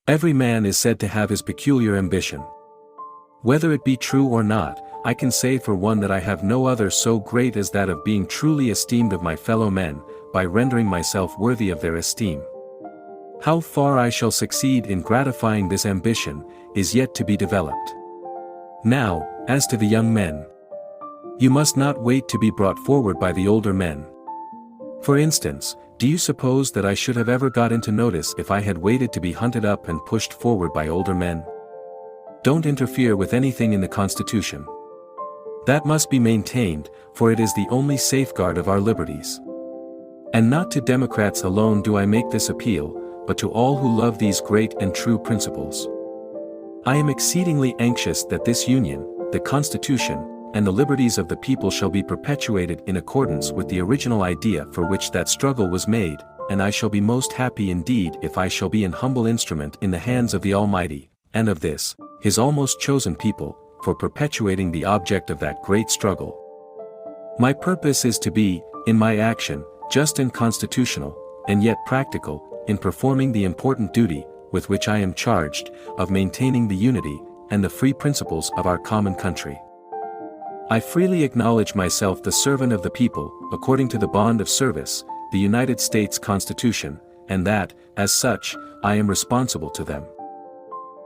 Every man is said to have his peculiar ambition. Whether it be true or not, I can say for one that I have no other so great as that of being truly esteemed of my fellow men, by rendering myself worthy of their esteem. How far I shall succeed in gratifying this ambition, is yet to be developed. Now, as to the young men. You must not wait to be brought forward by the older men. For instance, do you suppose that I should have ever got into notice if I had waited to be hunted up and pushed forward by older men? Don't interfere with anything in the Constitution. That must be maintained, for it is the only safeguard of our liberties. And not to Democrats alone do I make this appeal, but to all who love these great and true principles. I am exceedingly anxious that this Union, the Constitution, and the liberties of the people shall be perpetuated in accordance with the original idea for which that struggle was made, and I shall be most happy indeed if I shall be an humble instrument in the hands of the Almighty, and of this, His almost chosen people, for perpetuating the object of that great struggle. My purpose is to be, in my action, just and constitutional, and yet practical, in performing the important duty, with which I am charged, of maintaining the unity, and the free principles of our common country. I freely acknowledge myself the servant of the people, according to the bond of service, the United States Constitution, and that, as such, I am responsible to them.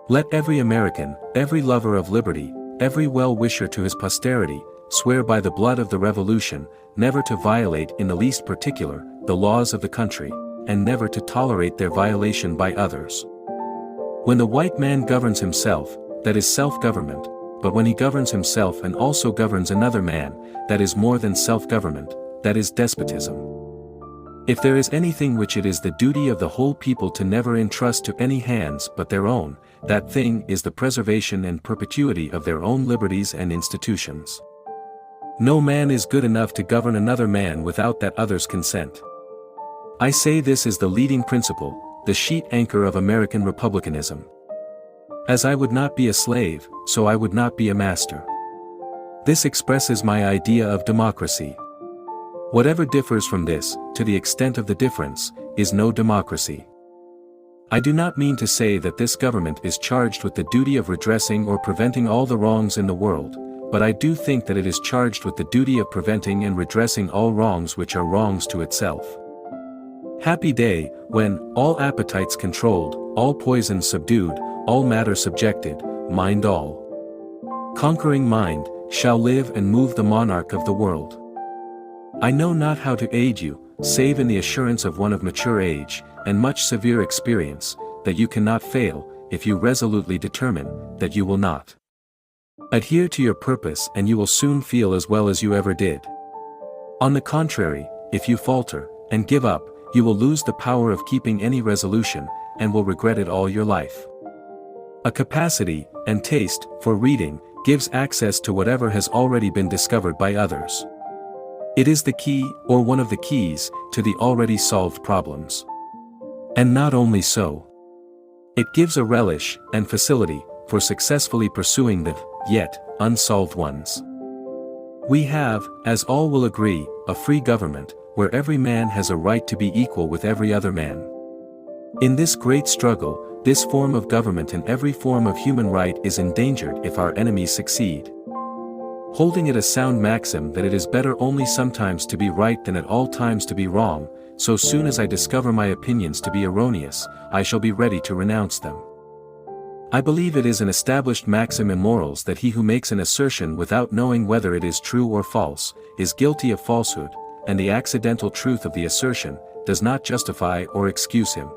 Let every American, every lover of liberty, every well-wisher to his posterity, swear by the blood of the Revolution, never to violate in the least particular, the laws of the country, and never to tolerate their violation by others. When the white man governs himself, that is self-government, but when he governs himself and also governs another man, that is more than self-government, that is despotism. If there is anything which it is the duty of the whole people to never entrust to any hands but their own, that thing is the preservation and perpetuity of their own liberties and institutions. No man is good enough to govern another man without that other's consent. I say this is the leading principle, the sheet anchor of American republicanism. As I would not be a slave, so I would not be a master. This expresses my idea of democracy. Whatever differs from this, to the extent of the difference, is no democracy. I do not mean to say that this government is charged with the duty of redressing or preventing all the wrongs in the world, but I do think that it is charged with the duty of preventing and redressing all wrongs which are wrongs to itself. Happy day, when, all appetites controlled, all poisons subdued, all matter subjected, mind all conquering mind, shall live and move the monarch of the world. I know not how to aid you, save in the assurance of one of mature age, and much severe experience, that you cannot fail, if you resolutely determine, that you will not. Adhere to your purpose and you will soon feel as well as you ever did. On the contrary, if you falter, and give up, you will lose the power of keeping any resolution, and will regret it all your life. A capacity, and taste, for reading, gives access to whatever has already been discovered by others. It is the key, or one of the keys, to the already solved problems. And not only so. It gives a relish, and facility, for successfully pursuing the, yet, unsolved ones. We have, as all will agree, a free government, where every man has a right to be equal with every other man. In this great struggle, this form of government and every form of human right is endangered if our enemies succeed. Holding it a sound maxim that it is better only sometimes to be right than at all times to be wrong, so soon as I discover my opinions to be erroneous, I shall be ready to renounce them. I believe it is an established maxim in morals that he who makes an assertion without knowing whether it is true or false, is guilty of falsehood, and the accidental truth of the assertion, does not justify or excuse him.